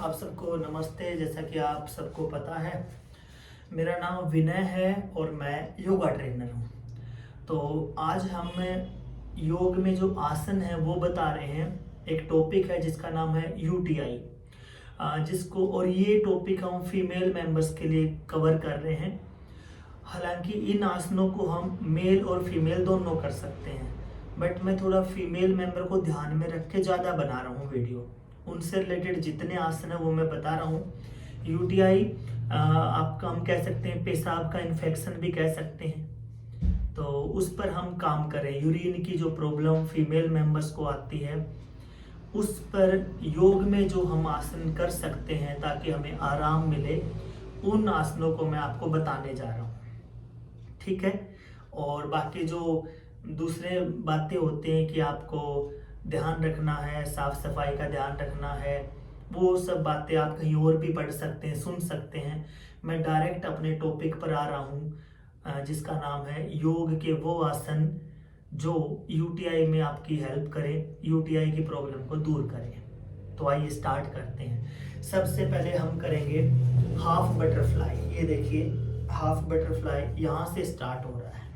आप सबको नमस्ते। जैसा कि आप सबको पता है, मेरा नाम विनय है और मैं योगा ट्रेनर हूँ। तो आज हम योग में जो आसन है वो बता रहे हैं। एक टॉपिक है जिसका नाम है यूटीआई, जिसको और ये टॉपिक हम फीमेल मेंबर्स के लिए कवर कर रहे हैं। हालांकि इन आसनों को हम मेल और फीमेल दोनों कर सकते हैं, बट मैं थोड़ा फीमेल मेंबर को ध्यान में रख के ज़्यादा बना रहा हूँ वीडियो। उनसे रिलेटेड जितने आसन है वो मैं बता रहा हूँ। यूटीआई आपका हम कह सकते हैं, पेशाब का इन्फेक्शन भी कह सकते हैं, तो उस पर हम काम करें। यूरिन की जो प्रॉब्लम फीमेल मेंबर्स को आती है, उस पर योग में जो हम आसन कर सकते हैं ताकि हमें आराम मिले, उन आसनों को मैं आपको बताने जा रहा हूँ। ठीक है। और बाकी जो दूसरे बातें होते हैं कि आपको ध्यान रखना है, साफ सफाई का ध्यान रखना है, वो सब बातें आप कहीं और भी पढ़ सकते हैं, सुन सकते हैं। मैं डायरेक्ट अपने टॉपिक पर आ रहा हूँ, जिसका नाम है योग के वो आसन जो यूटीआई में आपकी हेल्प करें, यूटीआई की प्रॉब्लम को दूर करें। तो आइए स्टार्ट करते हैं। सबसे पहले हम करेंगे हाफ बटरफ्लाई। ये देखिए, हाफ बटरफ्लाई यहाँ से स्टार्ट हो रहा है।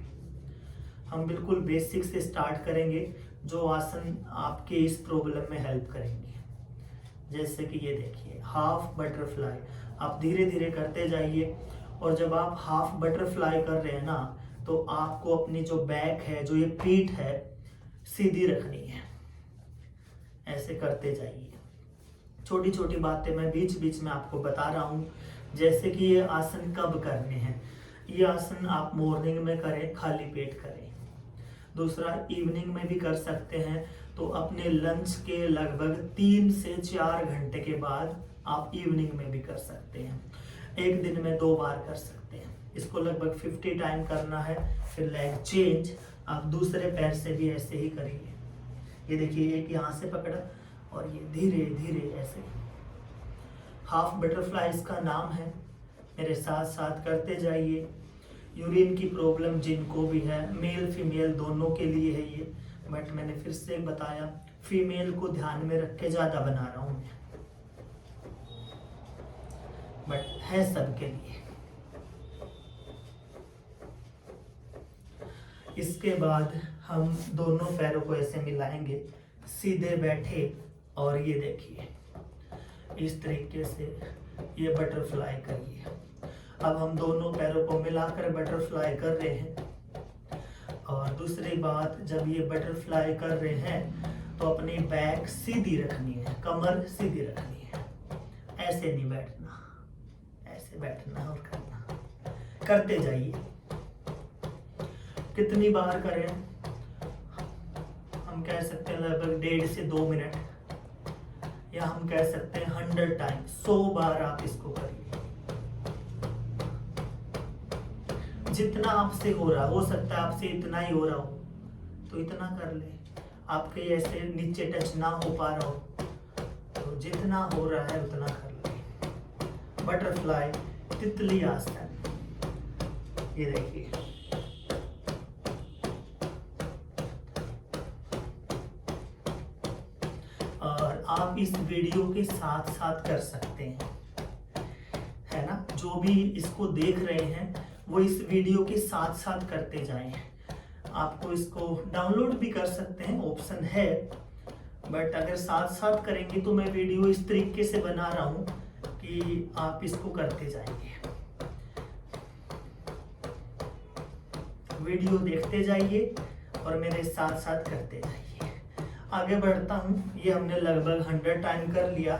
हम बिल्कुल बेसिक से स्टार्ट करेंगे, जो आसन आपके इस प्रॉब्लम में हेल्प करेंगे। जैसे कि ये देखिए, हाफ बटरफ्लाई आप धीरे धीरे करते जाइए। और जब आप हाफ बटरफ्लाई कर रहे हैं ना, तो आपको अपनी जो बैक है, जो ये पीठ है, सीधी रखनी है। ऐसे करते जाइए। छोटी छोटी बातें मैं बीच बीच में आपको बता रहा हूँ। जैसे कि ये आसन कब करने हैं। ये आसन आप मॉर्निंग में करें, खाली पेट करें। दूसरा, इवनिंग में भी कर सकते हैं। तो अपने लंच के लगभग 3 से 4 घंटे के बाद आप इवनिंग में भी कर सकते हैं। एक दिन में 2 बार कर सकते हैं। इसको लगभग 50 टाइम करना है। फिर लेग चेंज आप दूसरे पैर से भी ऐसे ही करेंगे। ये देखिए, एक यहाँ से पकड़ा और ये धीरे धीरे ऐसे। हाफ बटरफ्लाई इसका नाम है। मेरे साथ साथ करते जाइए। यूरिन की प्रॉब्लम जिनको भी है, मेल फीमेल दोनों के लिए है ये, बट मैंने फिर से बताया, फीमेल को ध्यान में रख के ज़्यादा बना रहा हूँ मैं, बट है सबके लिए। इसके बाद हम दोनों पैरों को ऐसे मिलाएंगे, सीधे बैठे, और ये देखिए इस तरीके से ये बटरफ्लाई करिए। अब हम दोनों पैरों को मिलाकर बटरफ्लाई कर रहे हैं। और दूसरी बात, जब ये बटरफ्लाई कर रहे हैं तो अपनी बैक सीधी रखनी है, कमर सीधी रखनी है। ऐसे नहीं बैठना, ऐसे बैठना और करना। करते जाइए। कितनी बार करें? हम कह सकते हैं लगभग 1.5 से 2 मिनट, या हम कह सकते हैं 100 टाइम, 100 बार आप इसको करिए। जितना आपसे हो सकता है आपसे इतना ही हो रहा हो तो इतना कर ले। आपके ऐसे नीचे टच ना हो पा रहा हो तो जितना हो रहा है उतना कर ले। बटरफ्लाई, तितली आसन, ये देखिए। और आप इस वीडियो के साथ साथ कर सकते हैं, है ना। जो भी इसको देख रहे हैं वो इस वीडियो के साथ साथ करते जाएं। आपको इसको डाउनलोड भी कर सकते हैं, ऑप्शन है, बट अगर साथ साथ करेंगे तो मैं वीडियो इस तरीके से बना रहा हूं कि आप इसको करते जाएंगे। वीडियो देखते जाइए और मेरे साथ साथ करते जाइए। आगे बढ़ता हूं। ये हमने लगभग 100 टाइम कर लिया।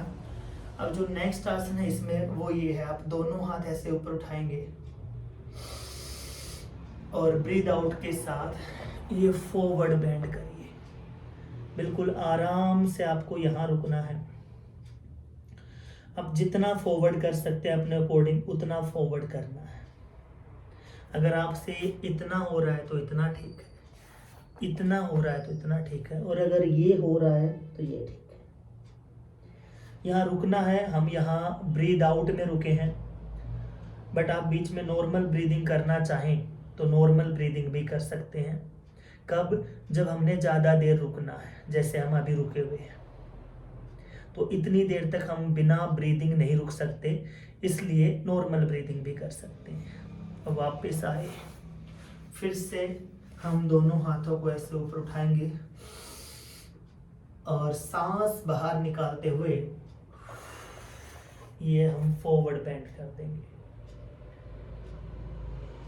अब जो नेक्स्ट आसन है इसमें वो ये है, आप दोनों हाथ ऐसे ऊपर उठाएंगे और ब्रीद आउट के साथ ये फॉरवर्ड बेंड करिए। बिल्कुल आराम से आपको यहाँ रुकना है। अब जितना फॉरवर्ड कर सकते हैं अपने अकॉर्डिंग उतना फॉरवर्ड करना है। अगर आपसे इतना हो रहा है तो इतना ठीक है, इतना हो रहा है तो इतना ठीक है, और अगर ये हो रहा है तो ये ठीक है। यहाँ रुकना है। हम यहाँ ब्रीद आउट में रुके हैं, बट आप बीच में नॉर्मल ब्रीदिंग करना चाहें तो नॉर्मल ब्रीदिंग भी कर सकते हैं। कब? जब हमने ज़्यादा देर रुकना है, जैसे हम अभी रुके हुए हैं। तो इतनी देर तक हम बिना ब्रीदिंग नहीं रुक सकते, इसलिए नॉर्मल ब्रीदिंग भी कर सकते हैं। अब वापस आए, फिर से हम दोनों हाथों को ऐसे ऊपर उठाएंगे और सांस बाहर निकालते हुए ये हम फॉरवर्ड बेंड कर देंगे।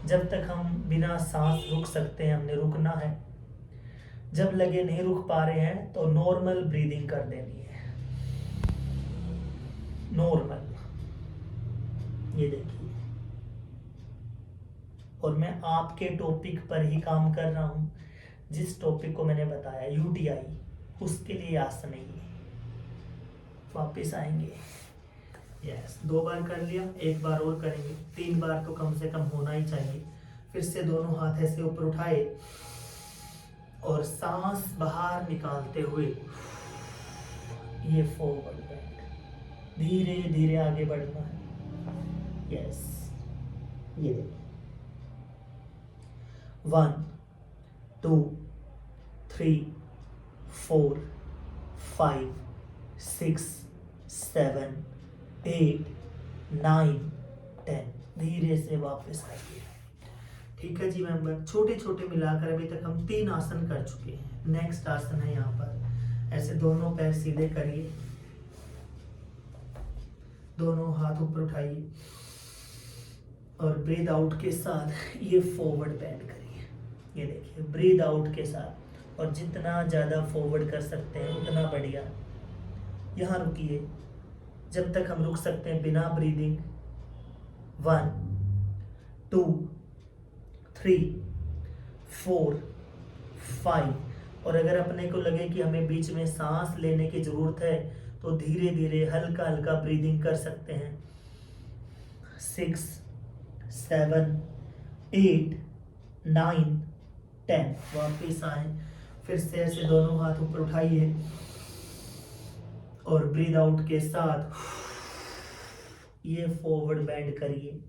जब तक हम बिना सांस रुक सकते हैं हमने रुकना है। जब लगे नहीं रुक पा रहे हैं तो नॉर्मल ब्रीदिंग कर देनी है, नॉर्मल। ये देखिए, और मैं आपके टॉपिक पर ही काम कर रहा हूं। जिस टॉपिक को मैंने बताया यूटीआई, उसके लिए आसन है ये। वापिस आएंगे, यस 2 बार कर लिया, 1 बार और करेंगे, 3 बार तो कम से कम होना ही चाहिए। फिर से दोनों हाथ ऐसे ऊपर उठाए और सांस बाहर निकालते हुए ये फॉरवर्ड बेंड, धीरे धीरे आगे बढ़ना है। यस, ये देखिए, 1 2 3 4 5 6 7 8 9 10। धीरे से वापस आइए। ठीक है जी मेंबर, छोटे छोटे मिलाकर अभी तक हम 3 आसन कर चुके हैं। नेक्स्ट आसन है यहाँ पर, ऐसे दोनों पैर सीधे करिए, दोनों हाथ ऊपर उठाइए और ब्रीद आउट के साथ ये फॉरवर्ड बेंड करिए। ये देखिए, ब्रीद आउट के साथ, और जितना ज़्यादा फॉरवर्ड कर सकते हैं उतना बढ़िया। यहाँ रुकिए जब तक हम रुक सकते हैं बिना ब्रीदिंग। 1 2 3 4 5। और अगर अपने को लगे कि हमें बीच में सांस लेने की ज़रूरत है तो धीरे धीरे हल्का हल्का ब्रीदिंग कर सकते हैं। 6 7 8 9 10। वापिस आए, फिर से ऐसे दोनों हाथ ऊपर उठाइए और ब्रीद आउट के साथ ये फॉरवर्ड बेंड करिए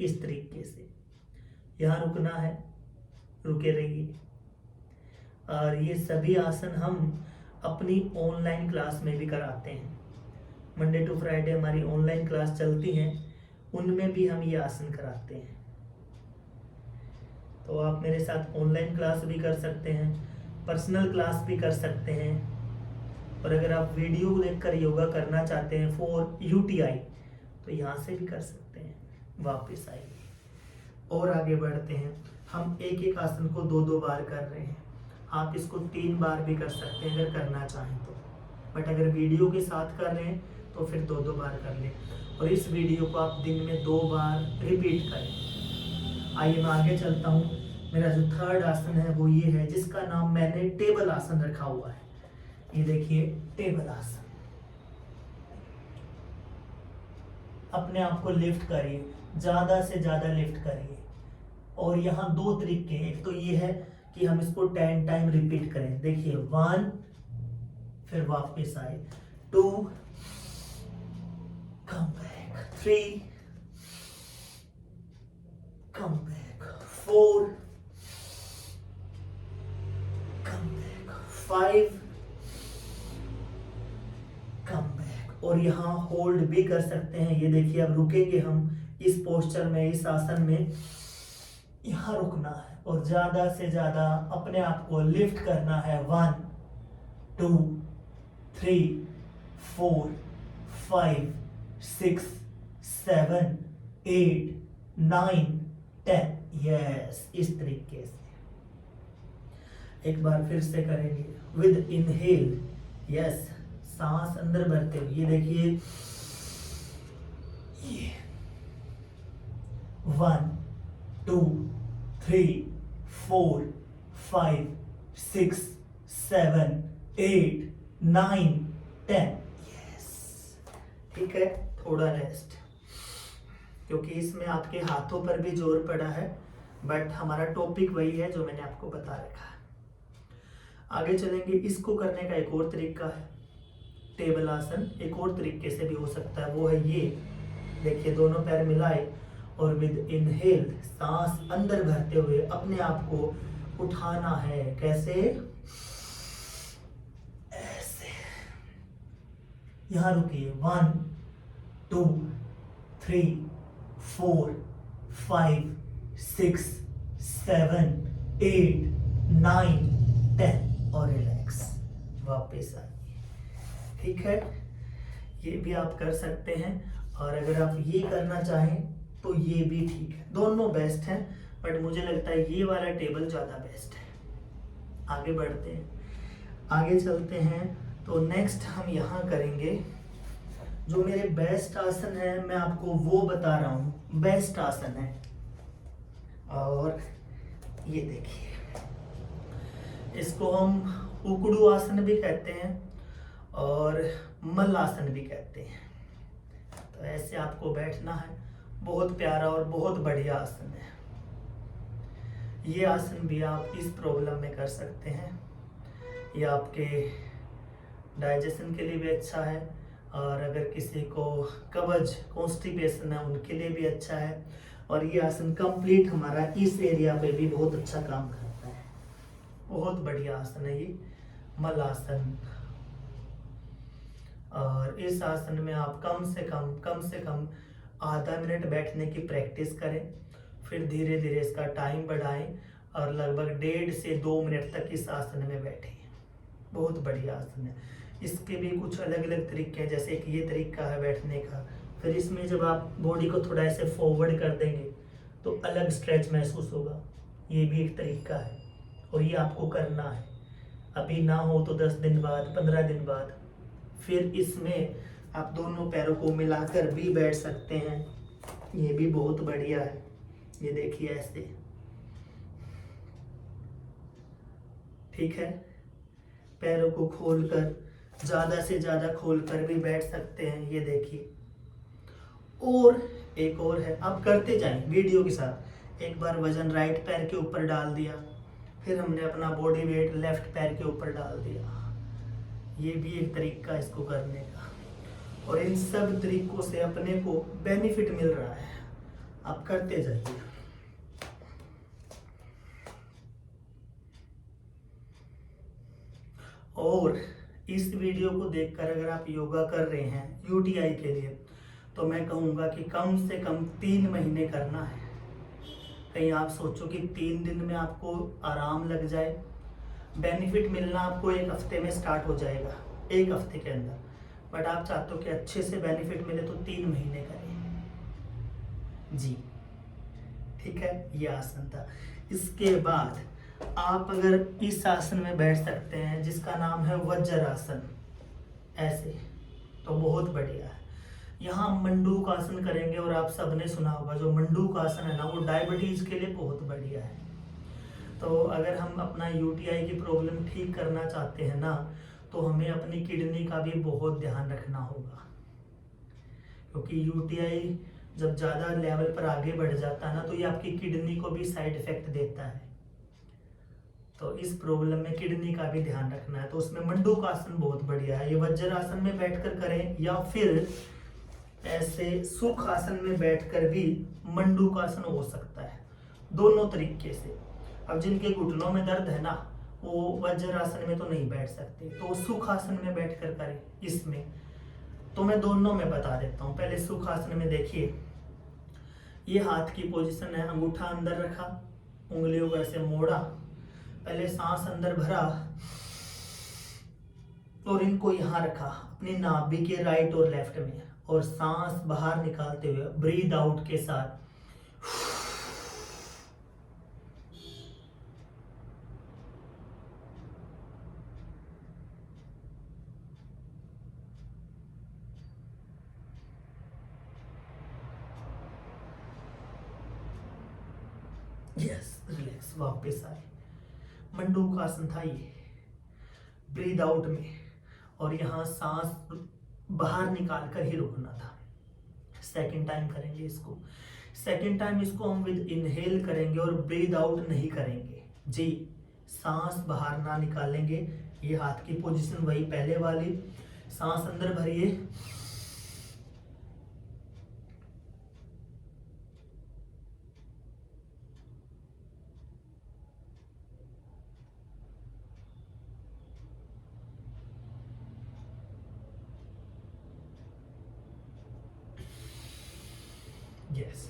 इस तरीके से। यहाँ रुकना है, रुके रहिए। और ये सभी आसन हम अपनी ऑनलाइन क्लास में भी कराते हैं। मंडे टू फ्राइडे हमारी ऑनलाइन क्लास चलती हैं, उनमें भी हम ये आसन कराते हैं। तो आप मेरे साथ ऑनलाइन क्लास भी कर सकते हैं, पर्सनल क्लास भी कर सकते हैं। और अगर आप वीडियो देखकर योगा करना चाहते हैं फॉर यूटीआई तो यहाँ से भी कर सकते हैं। वापस आइए और आगे बढ़ते हैं। हम एक एक आसन को 2-2 बार कर रहे हैं। आप इसको 3 बार भी कर सकते हैं अगर करना चाहें तो, बट अगर वीडियो के साथ कर रहे हैं तो फिर 2-2 बार कर लें। और इस वीडियो को आप दिन में 2 बार रिपीट करें। आइए मैं आगे चलता हूँ। मेरा जो थर्ड आसन है वो ये है, जिसका नाम मैंने टेबल आसन रखा हुआ है। ये देखिए, टेबल आसन। अपने आप को लिफ्ट करिए, ज्यादा से ज्यादा लिफ्ट करिए। और यहाँ 2 तरीके, एक तो ये है कि हम इसको 10 टाइम रिपीट करें। देखिए, 1, फिर वापस आए, 2, come back, 3, come back, 4, come back, 5, come back. और यहाँ होल्ड भी कर सकते हैं। ये देखिए, अब रुकेंगे हम इस पोस्चर में, इस आसन में। यहाँ रुकना है और ज्यादा से ज्यादा अपने आप को लिफ्ट करना है। 1 2 3 4 5 6 7 8 9 10। यस, इस तरीके से एक बार फिर से करेंगे विद इनहेल। यस, सांस अंदर भरते हुए। ये देखिए, ये 1 2 3 4 5 6 7 8 9 10। यस, ठीक है। थोड़ा रेस्ट, क्योंकि इसमें आपके हाथों पर भी जोर पड़ा है, बट हमारा टॉपिक वही है जो मैंने आपको बता रखा है। आगे चलेंगे। इसको करने का एक और तरीका है, टेबल आसन एक और तरीके से भी हो सकता है। वो है ये, देखिए, दोनों पैर मिलाए और विद इनहेल सांस अंदर भरते हुए अपने आप को उठाना है। कैसे? ऐसे। यहाँ रुकिए, 1 2 3 4 5 6 7 8 9 10 और रिलैक्स, वापस आइए। ठीक है, ये भी आप कर सकते हैं, और अगर आप ये करना चाहें तो ये भी ठीक है, दोनों बेस्ट हैं, बट मुझे लगता है ये वाला टेबल ज़्यादा बेस्ट है। आगे बढ़ते हैं, आगे चलते हैं। तो नेक्स्ट हम यहाँ करेंगे, जो मेरे बेस्ट आसन है मैं आपको वो बता रहा हूँ, बेस्ट आसन है। और ये देखिए, इसको हम उकड़ू आसन भी कहते हैं और मल आसन भी कहते हैं। तो ऐसे आपको बैठना है, बहुत प्यारा और बहुत बढ़िया आसन है। ये आसन भी आप इस प्रॉब्लम में कर सकते हैं, ये आपके डाइजेशन के लिए भी अच्छा है, और अगर किसी को कब्ज कॉन्स्टिपेशन है उनके लिए भी अच्छा है। और ये आसन कंप्लीट हमारा इस एरिया पे भी बहुत अच्छा काम करता है, बहुत बढ़िया आसन है ये मल आसन। और इस आसन में आप कम से कम आधा मिनट बैठने की प्रैक्टिस करें, फिर धीरे धीरे इसका टाइम बढ़ाएं और लगभग 1.5 से 2 मिनट तक इस आसन में बैठें। बहुत बढ़िया आसन है। इसके भी कुछ अलग अलग तरीके हैं, जैसे कि ये तरीका है बैठने का, फिर इसमें जब आप बॉडी को थोड़ा ऐसे फॉरवर्ड कर देंगे तो अलग स्ट्रेच महसूस होगा, ये भी एक तरीका है। और ये आपको करना है, अभी ना हो तो 10 दिन बाद, 15 दिन बाद। फिर इसमें आप दोनों पैरों को मिलाकर भी बैठ सकते हैं, ये भी बहुत बढ़िया है। ये देखिए ऐसे, ठीक है, पैरों को खोलकर, ज़्यादा से ज़्यादा खोलकर भी बैठ सकते हैं, ये देखिए। और एक और है, आप करते जाएं वीडियो के साथ। एक बार वजन राइट पैर के ऊपर डाल दिया, फिर हमने अपना बॉडी वेट लेफ्ट पैर के ऊपर डाल दिया, ये भी एक तरीका इसको करने का। और इन सब तरीकों से अपने को बेनिफिट मिल रहा है, आप करते जाइए। और इस वीडियो को देखकर अगर आप योगा कर रहे हैं यूटीआई के लिए, तो मैं कहूँगा कि कम से कम 3 महीने करना है। कहीं आप सोचो कि 3 दिन में आपको आराम लग जाए, बेनिफिट मिलना आपको 1 हफ्ते में स्टार्ट हो जाएगा, 1 हफ्ते के अंदर। बट आप चाहते हो कि अच्छे से बेनिफिट मिले तो 3 महीने करें जी। ठीक है, ये आसन था। इसके बाद आप अगर इस आसन में बैठ सकते हैं जिसका नाम है वज्रासन, ऐसे, तो बहुत बढ़िया है। यहाँ मंडूक आसन करेंगे, और आप सबने सुना होगा जो मंडूक आसन है ना, वो डायबिटीज के लिए बहुत बढ़िया है। तो अगर हम अपना यूटीआई की प्रॉब्लम ठीक करना चाहते हैं ना, तो हमें अपनी किडनी का भी बहुत ध्यान रखना होगा, क्योंकि यूटीआई जब ज़्यादा लेवल पर आगे बढ़ जाता है ना, तो ये आपकी किडनी को भी साइड इफेक्ट देता है। तो इस प्रॉब्लम में किडनी का भी ध्यान रखना है, तो उसमें मंडूक आसन बहुत बढ़िया है। ये वज्रासन में बैठकर करें, या फिर ऐसे सुख आसन में बैठकर भी मंडूक आसन हो सकता है, दोनों तरीके से। अब जिनके घुटनों में दर्द है ना, वो वज्रासन में तो नहीं बैठ सकते, तो सुख आसन में बैठकर करें। इसमें तो मैं दोनों में बता देता हूँ। पहले सुख आसन में देखिए, ये हाथ की पोजीशन है, अंगूठा अंदर रखा, उंगलियों को ऐसे मोड़ा, पहले सांस अंदर भरा और इनको यहाँ रखा अपनी नाभि के राइट और लेफ्ट में, और सांस बाहर निकालते हुए ब्रीद आउट के साथ यस, रिलैक्स, वापस आए। मंडूक आसन था ये, ब्रीद आउट में, और यहाँ सांस बाहर निकाल कर ही रुकना था। सेकंड टाइम करेंगे इसको। सेकंड टाइम इसको हम विद इनहेल करेंगे और ब्रीद आउट नहीं करेंगे जी, सांस बाहर ना निकालेंगे। ये हाथ की पोजीशन वही पहले वाली, सांस अंदर भरिए, यस।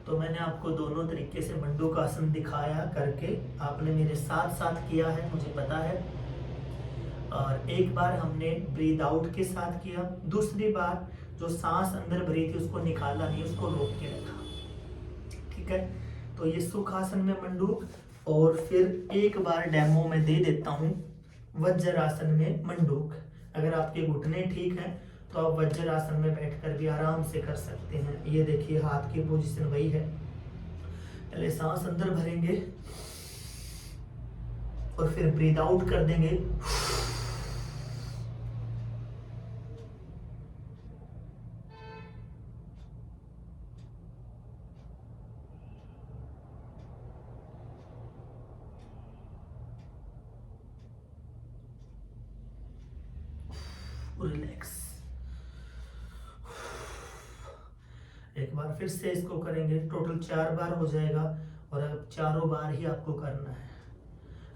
तो मैंने आपको दोनों तरीके से मंडूक आसन दिखाया करके, आपने मेरे साथ साथ किया है, मुझे पता है। और एक बार हमने ब्रीद आउट के साथ किया, दूसरी बार जो सांस अंदर भरी थी उसको निकाला नहीं, उसको रोक के रखा। ठीक है, तो ये सुखासन में मंडूक, और फिर एक बार डेमो में दे देता हूँ वज्रासन में मंडूक। अगर आपके घुटने ठीक हैं तो आप वज्रासन में बैठकर भी आराम से कर सकते हैं। ये देखिए हाथ की पोजीशन वही है। पहले सांस अंदर भरेंगे और फिर ब्रीद आउट कर देंगे। रिलैक्स। एक बार फिर से इसको करेंगे, टोटल 4 बार हो जाएगा, और अब चारों बार ही आपको करना है।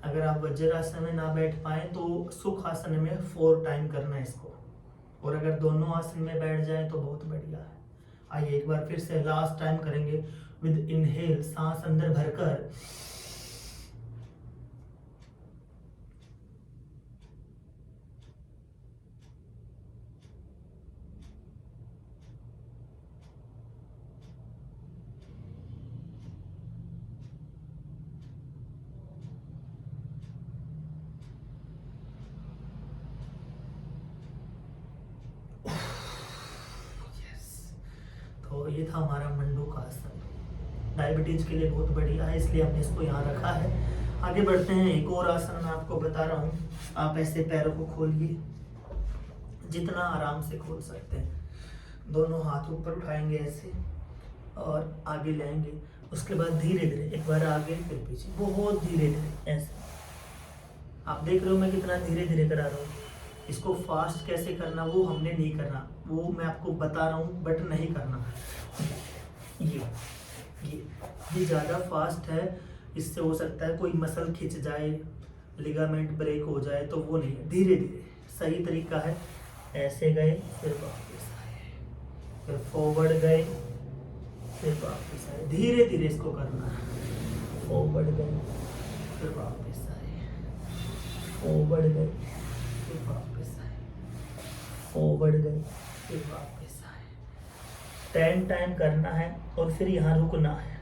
अगर आप वज्रासन में ना बैठ पाए तो सुख आसन में 4 टाइम करना है इसको, और अगर दोनों आसन में बैठ जाए तो बहुत बढ़िया है। आइए एक बार फिर से लास्ट टाइम करेंगे विद इनहेल, सांस अंदर भरकर तो ये था हमारा मंडूक आसन। डायबिटीज के लिए बहुत बढ़िया है, इसलिए हमने इसको यहाँ रखा है। आगे बढ़ते हैं, एक और आसन मैं आपको बता रहा हूँ। आप ऐसे पैरों को खोलिए, जितना आराम से खोल सकते हैं। दोनों हाथ ऊपर उठाएंगे ऐसे और आगे लाएंगे। उसके बाद धीरे धीरे एक बार आगे फिर पीछे, बहुत धीरे धीरे ऐसे। आप देख रहे हो मैं कितना धीरे धीरे करा रहा हूँ। इसको फास्ट कैसे करना वो हमने नहीं करना, वो मैं आपको बता रहा हूँ, बट नहीं करना। ये ज़्यादा फास्ट है, इससे हो सकता है कोई मसल खिंच जाए, लिगामेंट ब्रेक हो जाए, तो वो नहीं है। धीरे धीरे सही तरीका है। ऐसे गए फिर वापस आए, फिर फॉरवर्ड गए फिर वापस आए। धीरे धीरे इसको करना है। फॉरवर्ड गए फिर वापस आए, फॉरवर्ड गए फिर वापस आए, फॉरवर्ड गए फिर वापस आए। 10 टाइम करना है और फिर यहाँ रुकना है।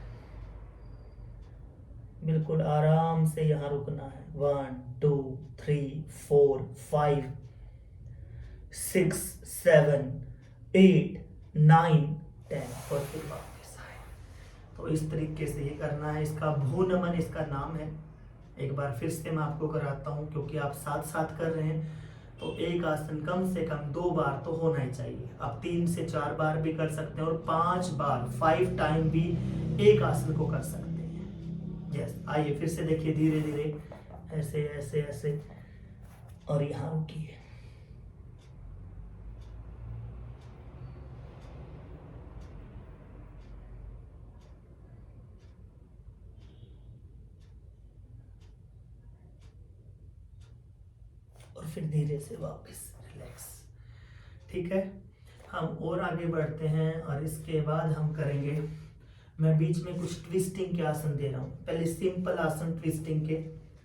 बिल्कुल आराम से यहाँ रुकना है। 1 2 3 4 5 6 7 8 9 10 और फिर वापस आए। तो इस तरीके से ये करना है। इसका भू नमन इसका नाम है। एक बार फिर से मैं आपको कराता हूँ, क्योंकि आप साथ साथ कर रहे हैं, तो एक आसन कम से कम 2 बार तो होना ही चाहिए। आप 3 से 4 बार भी कर सकते हैं और 5 बार 5 टाइम भी एक आसन को कर सकते हैं। यस, आइए फिर से देखिए, धीरे धीरे ऐसे ऐसे ऐसे, और यहाँ रुकिए। और फिर धीरे से वापस रिलैक्स। ठीक है, हम और आगे बढ़ते हैं, और इसके बाद हम करेंगे, मैं बीच में कुछ ट्विस्टिंग के आसन दे रहा हूँ। पहले सिंपल आसन ट्विस्टिंग के,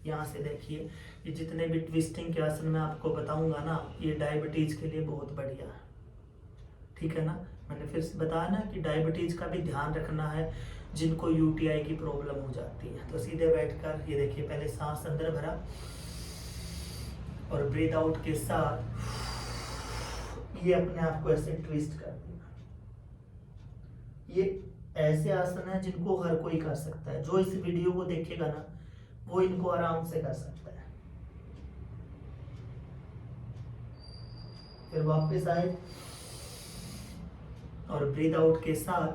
यहाँ से देखिए। ये जितने भी ट्विस्टिंग के आसन मैं आपको बताऊंगा ना, ये डायबिटीज के लिए बहुत बढ़िया है। ठीक है ना, मैंने फिर से बताया ना कि डायबिटीज का भी ध्यान रखना है, जिनको यूटीआई की प्रॉब्लम हो जाती है। तो सीधे बैठकर ये देखिए, पहले सांस अंदर भरा और ब्रीथ आउट के साथ ये अपने आप को ऐसे ट्विस्ट कर देना। ये ऐसे आसन है जिनको हर कोई कर सकता है। जो इस वीडियो को देखेगा ना, वो इनको आराम से कर सकता है। फिर वापस आए और ब्रीथ आउट के साथ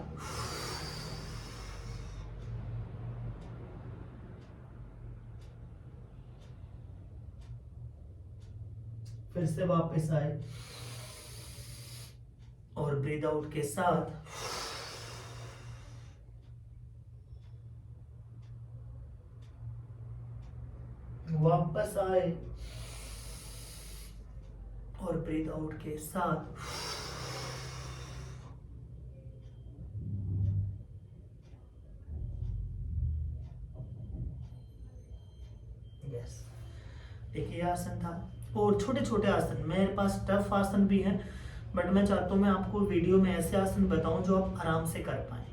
फिर से वापस आए और ब्रीथ आउट के साथ वापस आए और ब्रीथ आउट के साथ एक ये आसन था, और छोटे छोटे आसन, मेरे पास टफ आसन भी हैं, बट मैं चाहता हूँ मैं आपको वीडियो में ऐसे आसन बताऊं जो आप आराम से कर पाएं।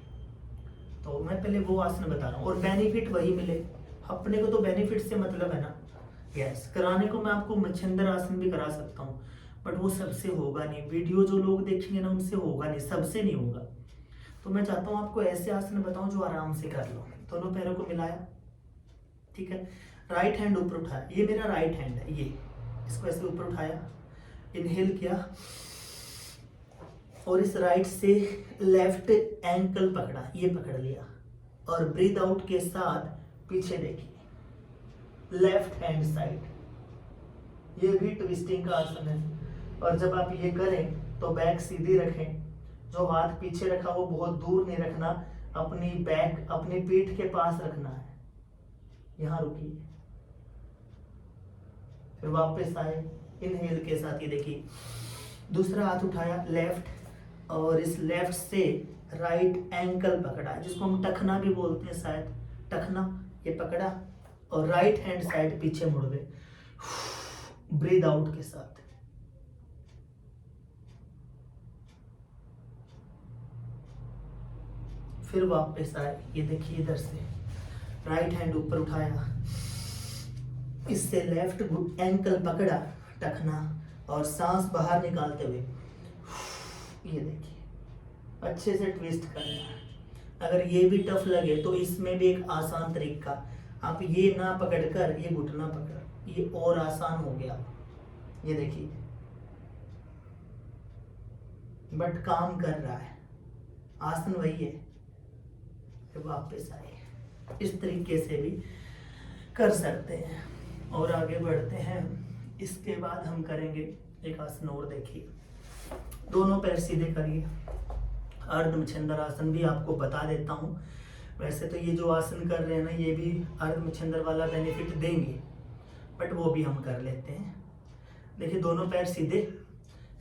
तो मैं पहले वो आसन बता रहा हूँ, और बेनिफिट वही मिले, अपने को तो बेनिफिट से मतलब है ना। यस, कराने को मैं आपको मच्छिंद्र आसन भी करा सकता हूँ, बट वो सबसे होगा नहीं, वीडियो जो लोग देखेंगे ना उनसे होगा नहीं, सबसे नहीं होगा। तो मैं चाहता हूँ आपको ऐसे आसन बताऊं जो आराम से कर लो। दोनों पैरों को मिलाया, ठीक है, राइट हैंड ऊपर उठाया, ये मेरा राइट हैंड है, ये इसको ऐसे ऊपर उठाया, इनहेल किया, और इस राइट से लेफ्ट एंकल पकड़ा, ये पकड़ लिया, और ब्रीथ आउट के साथ पीछे देखिए, लेफ्ट हैंड साइड, ये भी ट्विस्टिंग का आसन है। और जब आप ये करें तो बैक सीधी रखें, जो हाथ पीछे रखा वो बहुत दूर नहीं रखना, अपनी बैक अपनी पीठ के पास रखना है। यहां रुकिए, फिर वापस आए, इनहेल के साथ ये देखिए, दूसरा हाथ उठाया लेफ्ट, और इस लेफ्ट से राइट एंकल पकड़ा, जिसको हम टखना भी बोलते हैं शायद, टखना, ये पकड़ा, और राइट हैंड साइड पीछे मुड़ गए, ब्रीद आउट के साथ। फिर वापस आए, ये देखिए इधर से राइट हैंड ऊपर उठाया, इससे लेफ्ट एंकल पकड़ा, टखना, और सांस बाहर निकालते हुए ये देखिए, अच्छे से ट्विस्ट करना है। अगर ये भी टफ लगे तो इसमें भी एक आसान तरीका, आप ये ना पकड़कर ये घुटना पकड़, ये और आसान हो गया, ये देखिए, बट काम कर रहा है, आसन वही है। फिर वापस आए, इस तरीके से भी कर सकते हैं। और आगे बढ़ते हैं, इसके बाद हम करेंगे एक आसन और, देखिए, दोनों पैर सीधे करिए, अर्ध मच्छिंद्र आसन भी आपको बता देता हूँ। वैसे तो ये जो आसन कर रहे हैं ना, ये भी अर्ध मच्छिंद्र वाला बेनिफिट देंगे, बट वो भी हम कर लेते हैं। देखिए, दोनों पैर सीधे,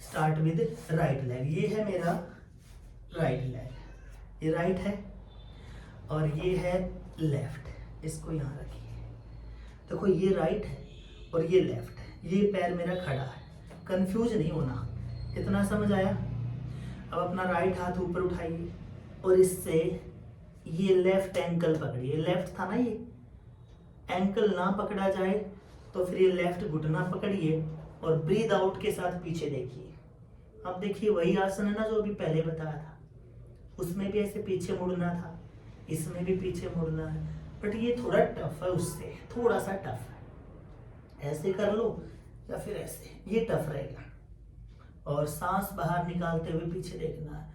स्टार्ट विद राइट लेग, ये है मेरा राइट लेग, ये राइट है, और ये है लेफ्ट, इसको यहाँ रखिए। देखो, ये राइट है और ये लेफ्ट है, ये पैर मेरा खड़ा है, कंफ्यूज नहीं होना, इतना समझ आया। अब अपना राइट हाथ ऊपर उठाइए, और इससे ये लेफ्ट एंकल पकड़िए, लेफ्ट था ना, ये एंकल ना पकड़ा जाए तो फिर ये लेफ्ट घुटना पकड़िए, और ब्रीद आउट के साथ पीछे देखिए। अब देखिए, वही आसन है ना जो अभी पहले बताया था, उसमें भी ऐसे पीछे मुड़ना था, इसमें भी पीछे मुड़ना है, बट ये थोड़ा टफ है, उससे थोड़ा सा टफ है। ऐसे कर लो या फिर ऐसे, ये टफ रहेगा। और सांस बाहर निकालते हुए पीछे देखना है।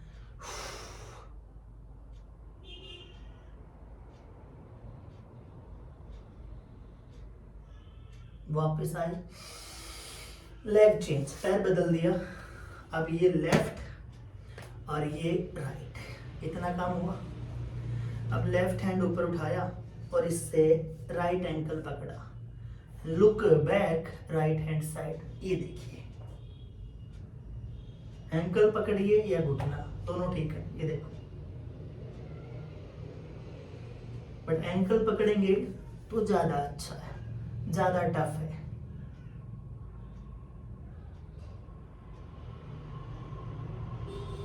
वापस आए, लेग चेंज, पैर बदल दिया, अब ये लेफ्ट और ये राइट, इतना काम हुआ। अब लेफ्ट हैंड ऊपर उठाया और इससे राइट एंकल पकड़ा, look back right hand side, ये देखिए, एंकल पकड़िए या घुटना, दोनों ठीक है, ये देखो, बट एंकल पकड़ेंगे तो ज्यादा अच्छा है, ज्यादा टफ है।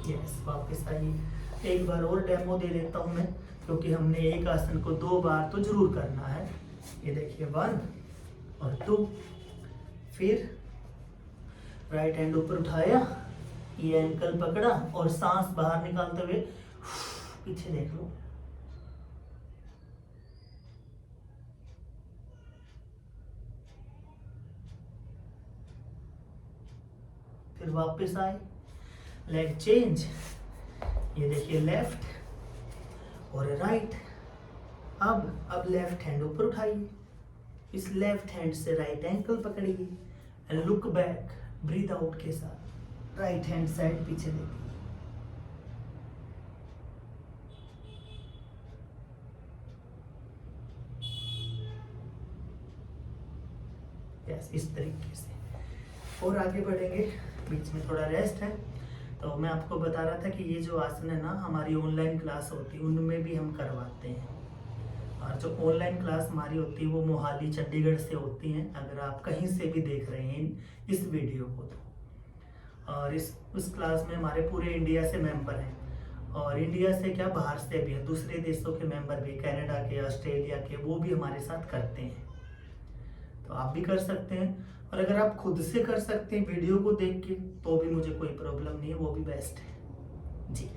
यस, वापस आइए, एक बार और डेमो दे देता हूं मैं, क्योंकि हमने एक आसन को 2 बार तो जरूर करना है। ये देखिए, 1 और 2, फिर राइट हैंड ऊपर उठाया, ये एंकल पकड़ा, और सांस बाहर निकालते हुए पीछे देख लो। फिर वापस आए, लेग चेंज, ये देखिए, लेफ्ट और राइट। अब लेफ्ट हैंड ऊपर उठाइए, इस लेफ्ट हैंड से राइट एंकल पकड़िए, and look back, breathe out के साथ राइट हैंड साइड पीछे देखिए। यस, इस तरीके से। और आगे बढ़ेंगे, बीच में थोड़ा रेस्ट है, तो मैं आपको बता रहा था कि ये जो आसन है ना, हमारी ऑनलाइन क्लास होती है, उनमें भी हम करवाते हैं। और जो ऑनलाइन क्लास हमारी होती है वो मोहाली चंडीगढ़ से होती हैं, अगर आप कहीं से भी देख रहे हैं इस वीडियो को तो। और उस क्लास में हमारे पूरे इंडिया से मेंबर हैं, और इंडिया से क्या बाहर से भी है, दूसरे देशों के मेंबर भी, कनाडा के, ऑस्ट्रेलिया के, वो भी हमारे साथ करते हैं। तो आप भी कर सकते हैं, और अगर आप खुद से कर सकते हैं वीडियो को देख के तो भी मुझे कोई प्रॉब्लम नहीं है, वो भी बेस्ट है जी।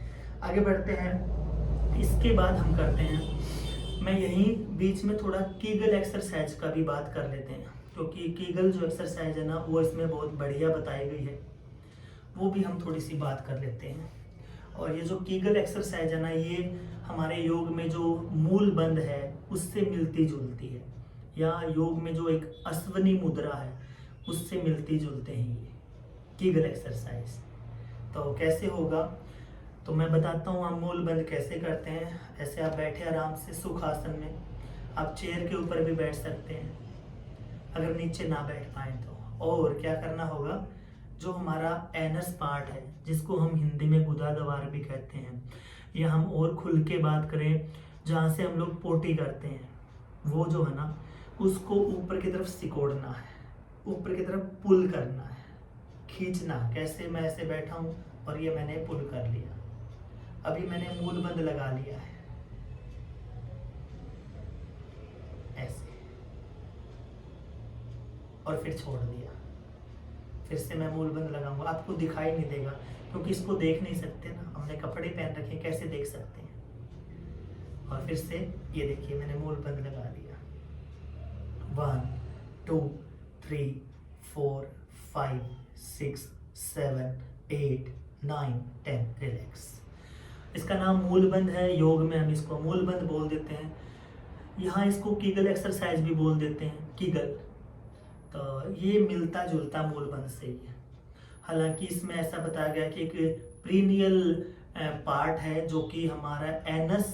आगे बढ़ते हैं। इसके बाद हम करते हैं, मैं यहीं बीच में थोड़ा कीगल एक्सरसाइज का भी बात कर लेते हैं, क्योंकि कीगल जो एक्सरसाइज है ना वो इसमें बहुत बढ़िया बताई गई है, वो भी हम थोड़ी सी बात कर लेते हैं। और ये जो कीगल एक्सरसाइज है ना, ये हमारे योग में जो मूल बंध है उससे मिलती जुलती है, या योग में जो एक अश्वनी मुद्रा है उससे मिलती जुलते हैं ये कीगल एक्सरसाइज। तो कैसे होगा तो मैं बताता हूँ, हम मूल बंध कैसे करते हैं। ऐसे आप बैठे आराम से सुखासन में, आप चेयर के ऊपर भी बैठ सकते हैं अगर नीचे ना बैठ पाए तो। और क्या करना होगा, जो हमारा एनस पार्ट है जिसको हम हिंदी में गुदाद्वार भी कहते हैं, या हम और खुल के बात करें जहाँ से हम लोग पोटी करते हैं, वो जो है ना उसको ऊपर की तरफ सिकोड़ना है, ऊपर की तरफ पुल करना है, खींचना। कैसे, मैं ऐसे बैठा हूँ और ये मैंने पुल कर लिया, अभी मैंने मूल बंद लगा लिया है ऐसे, और फिर छोड़ दिया। फिर से मैं मूल बंद लगाऊंगा, आपको दिखाई नहीं देगा क्योंकि इसको देख नहीं सकते ना, हमने कपड़े पहन रखे, कैसे देख सकते हैं। और फिर से ये देखिए मैंने मूल बंद लगा दिया। 1 2 3 4 5 6 7 8 9 10 रिलैक्स। इसका नाम मूल बंद है, योग में हम इसको मूल बंद बोल देते हैं, यहाँ इसको कीगल एक्सरसाइज भी बोल देते हैं, कीगल। तो ये मिलता जुलता मूल बंद से ही है। हालांकि इसमें ऐसा बताया गया कि एक प्रीनियल पार्ट है जो कि हमारा एनस,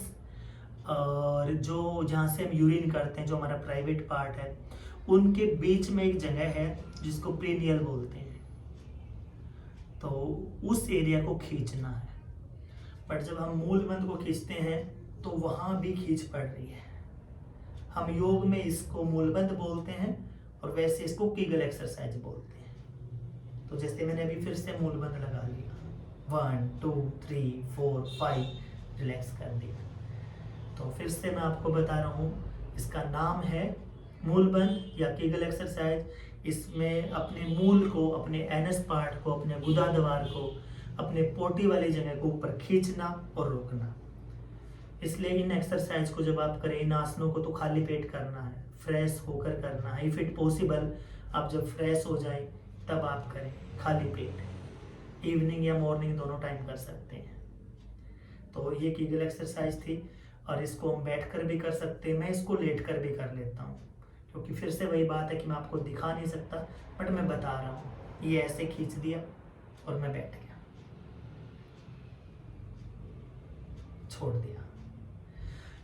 और जो जहाँ से हम यूरिन करते हैं, जो हमारा प्राइवेट पार्ट है, उनके बीच में एक जगह है जिसको प्रीनियल बोलते हैं। तो उस एरिया को खींचना है, बट जब हम मूल बंद को खींचते हैं तो वहाँ भी खींच पड़ रही है। हम योग में इसको मूल बंद बोलते हैं और वैसे इसको कीगल एक्सरसाइज बोलते हैं। तो जैसे मैंने अभी फिर से मूल बंद लगा लिया, 1 2 3 4 5 रिलैक्स कर दिया। तो फिर से मैं आपको बता रहा हूँ, इसका नाम है मूल बंद या कीगल एक्सरसाइज। इसमें अपने मूल को, अपने एनस पार्ट को, अपने गुदाद्वार को, अपने पोटी वाली जगह को ऊपर खींचना और रोकना। इसलिए इन एक्सरसाइज को जब आप करें, इन आसनों को तो खाली पेट करना है, फ्रेश होकर करना है। इफ इट पॉसिबल आप जब फ्रेश हो जाए तब आप करें खाली पेट, इवनिंग या मॉर्निंग दोनों टाइम कर सकते हैं। तो ये कीगल एक्सरसाइज थी, और इसको हम बैठ कर भी कर सकते हैं, मैं इसको लेट कर भी कर लेता हूँ, क्योंकि फिर से वही बात है कि मैं आपको दिखा नहीं सकता, बट मैं बता रहा हूँ। ये ऐसे खींच दिया और मैं बैठ गया, छोड़ दिया।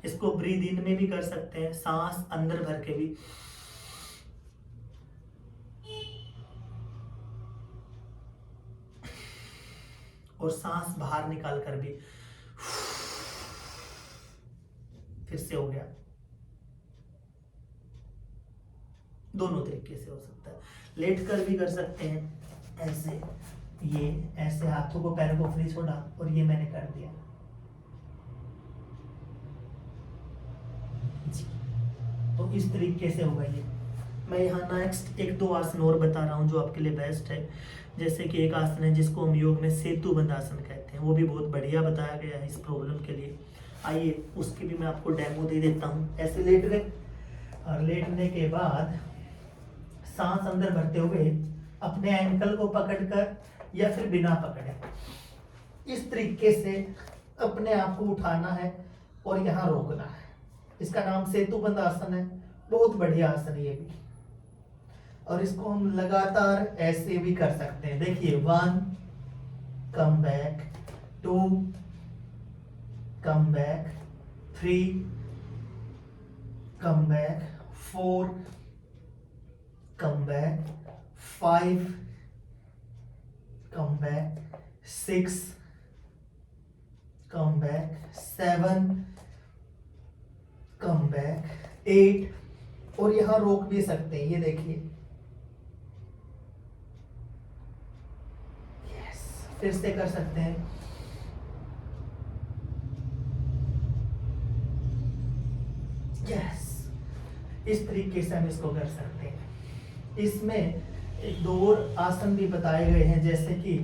इसको ब्रीद इन में भी कर सकते हैं, सांस अंदर भर के भी, और सांस बाहर निकाल कर भी। फिर से हो गया, दोनों तरीके से हो सकता है। लेट कर भी कर सकते हैं ऐसे, ये ऐसे हाथों को, पैरों को फ्री छोड़ा और ये मैंने कर दिया जी। तो इस तरीके से होगा ये। मैं यहाँ नेक्स्ट 1-2 आसन और बता रहा हूँ जो आपके लिए बेस्ट है। जैसे कि एक आसन है जिसको हम योग में सेतु बंध आसन कहते हैं, वो भी बहुत बढ़िया बताया गया है इस प्रॉब्लम के लिए। आइए उसकी भी मैं आपको डेमो दे देता हूँ। ऐसे लेट गए, और लेटने के बाद सांस अंदर भरते हुए अपने एंकल को पकड़कर या फिर बिना पकड़े इस तरीके से अपने आप को उठाना है और यहाँ रोकना है। इसका नाम सेतु बंध आसन है, बहुत बढ़िया आसन है ये भी। और इसको हम लगातार ऐसे भी कर सकते हैं। देखिए 1 come back, 2 come back, 3 come back, 4 come back, 5 come back, 6 come back, 7 come back, 8 और यहाँ रोक भी सकते हैं, ये देखिए। यस, फिर से कर सकते हैं। यस, इस तरीके से हम इसको कर सकते हैं। इसमें एक दो और आसन भी बताए गए हैं, जैसे कि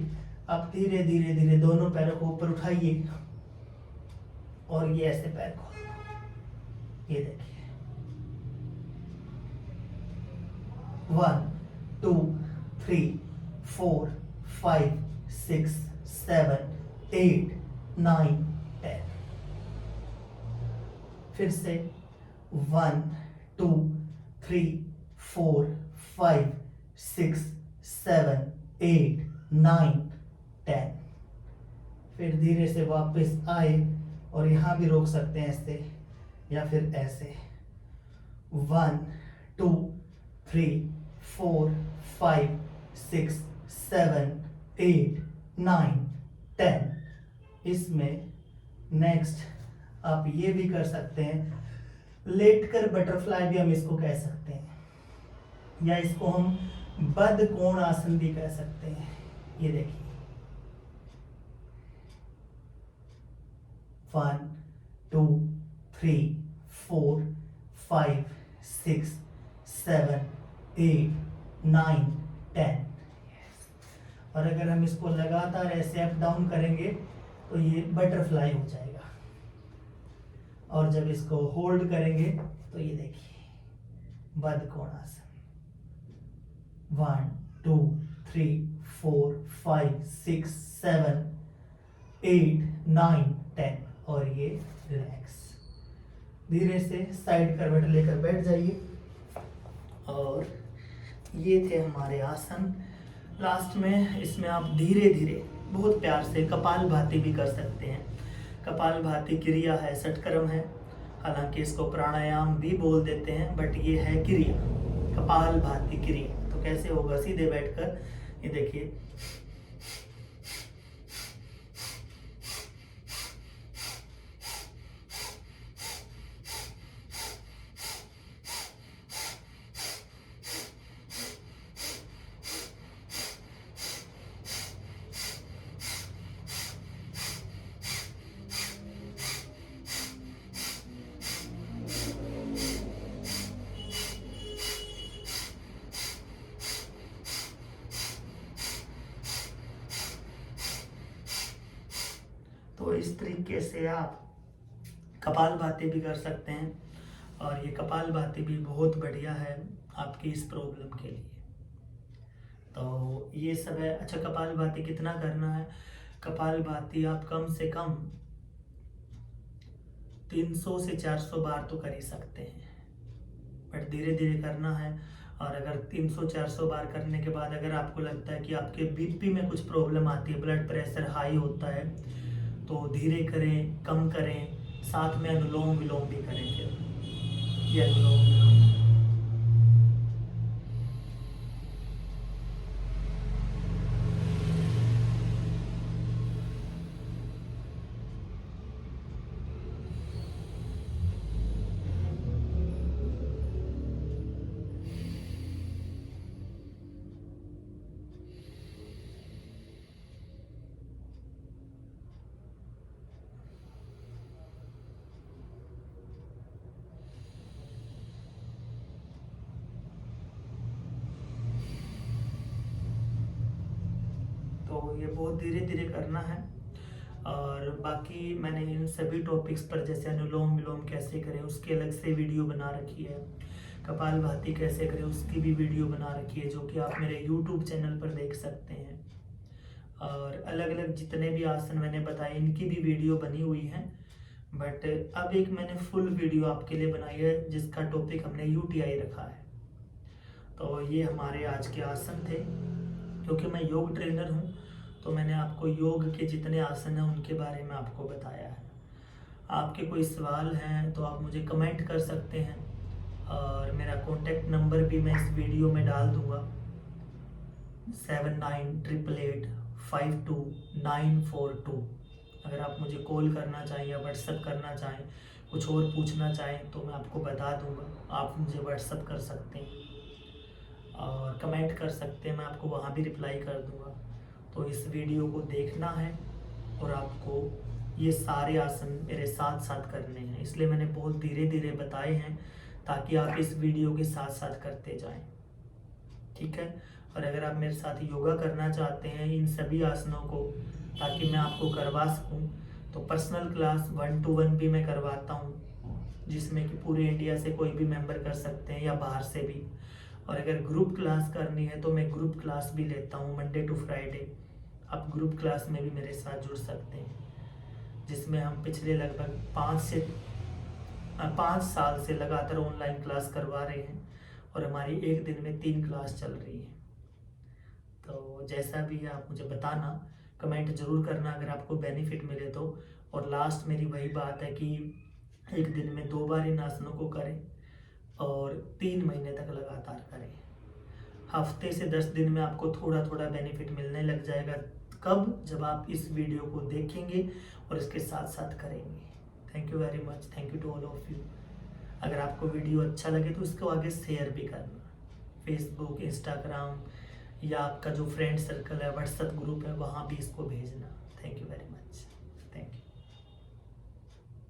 आप धीरे धीरे धीरे दोनों पैरों को ऊपर उठाइए और ये ऐसे पैर को, ये देखिए 1 2 3 4 5 6 7 8 9 10। फिर से 1 2 3 4 5 6 7 8 9 10। फिर धीरे से वापस आए और यहाँ भी रोक सकते हैं ऐसे या फिर ऐसे 1 2 3 4 5 6 7 8 9 10। इसमें नेक्स्ट आप ये भी कर सकते हैं, लेट कर बटरफ्लाई भी हम इसको कह सकते हैं, या इसको हम बद कोण आसन भी कह सकते हैं। ये देखिए 1 2 3 4 5 6 7 8 9 10। और अगर हम इसको लगातार ऐसे अप डाउन करेंगे तो ये बटरफ्लाई हो जाएगा, और जब इसको होल्ड करेंगे तो ये देखिए बद कोणासन 1 2 3 4 5 6 7 8 9 10। और ये रिलैक्स, धीरे से साइड करवट लेकर बैठ जाइए। और ये थे हमारे आसन। लास्ट में इसमें आप धीरे धीरे बहुत प्यार से कपालभाति भी कर सकते हैं। कपालभाति क्रिया है, षटकर्म है, हालांकि इसको प्राणायाम भी बोल देते हैं, बट ये है क्रिया, कपालभाति क्रिया। तो कैसे होगा, सीधे बैठकर ये देखिए तो इस तरीके से आप कपालभाति भी कर सकते हैं। और ये कपालभाति भी बहुत बढ़िया है आपकी इस प्रॉब्लम के लिए। तो ये सब है। अच्छा, कपालभाति कितना करना है? कपालभाति आप कम से कम 300 से 400 बार तो कर ही सकते हैं, बट धीरे धीरे करना है। और अगर 300-400 बार करने के बाद अगर आपको लगता है कि आपके बीपी में कुछ प्रॉब्लम आती है, ब्लड प्रेशर हाई होता है, तो धीरे करें, कम करें, साथ में अनुलोम विलोम भी करें। फिर ये अनुलोम विलोम तो ये बहुत धीरे धीरे करना है। और बाकी मैंने इन सभी टॉपिक्स पर, जैसे अनुलोम विलोम कैसे करें उसकी अलग से वीडियो बना रखी है, कपालभाति कैसे करें उसकी भी वीडियो बना रखी है, जो कि आप मेरे YouTube चैनल पर देख सकते हैं। और अलग अलग जितने भी आसन मैंने बताए इनकी भी वीडियो बनी हुई है। बट अब एक मैंने फुल वीडियो आपके लिए बनाई है जिसका टॉपिक हमने UTI रखा है। तो ये हमारे आज के आसन थे। क्योंकि मैं योग ट्रेनर हूँ तो मैंने आपको योग के जितने आसन हैं उनके बारे में आपको बताया है। आपके कोई सवाल हैं तो आप मुझे कमेंट कर सकते हैं, और मेरा कॉन्टेक्ट नंबर भी मैं इस वीडियो में डाल दूँगा 7988852942। अगर आप मुझे कॉल करना चाहें या व्हाट्सअप करना चाहें, कुछ और पूछना चाहें तो मैं आपको बता दूंगा। आप मुझे व्हाट्सअप कर सकते हैं और कमेंट कर सकते हैं, मैं आपको वहाँ भी रिप्लाई कर दूंगा। तो इस वीडियो को देखना है और आपको ये सारे आसन मेरे साथ साथ करने हैं, इसलिए मैंने बहुत धीरे धीरे बताए हैं ताकि आप इस वीडियो के साथ साथ करते जाएं। ठीक है। और अगर आप मेरे साथ योगा करना चाहते हैं इन सभी आसनों को ताकि मैं आपको करवा सकूं, तो पर्सनल क्लास 1-to-1 भी मैं करवाता हूं, जिसमें कि पूरे इंडिया से कोई भी मेंबर कर सकते हैं या बाहर से भी। और अगर ग्रुप क्लास करनी है तो मैं ग्रुप क्लास भी लेता हूं मंडे टू फ्राइडे। आप ग्रुप क्लास में भी मेरे साथ जुड़ सकते हैं, जिसमें हम पिछले लगभग 5 साल से लगातार ऑनलाइन क्लास करवा रहे हैं और हमारी एक दिन में 3 क्लास चल रही है। तो जैसा भी है आप मुझे बताना, कमेंट जरूर करना अगर आपको बेनिफिट मिले तो। और लास्ट मेरी वही बात है कि एक दिन में 2 बार इन आसनों को करें और 3 महीने तक लगातार करें। हफ्ते से 10 दिन में आपको थोड़ा थोड़ा बेनिफिट मिलने लग जाएगा। कब? जब आप इस वीडियो को देखेंगे और इसके साथ साथ करेंगे। Thank you very much, thank you to all of you. अगर आपको वीडियो अच्छा लगे तो इसको आगे शेयर भी करना, फेसबुक, इंस्टाग्राम या आपका जो फ्रेंड सर्कल है, व्हाट्सएप ग्रुप है, वहाँ भी इसको भेजना। Thank you very much.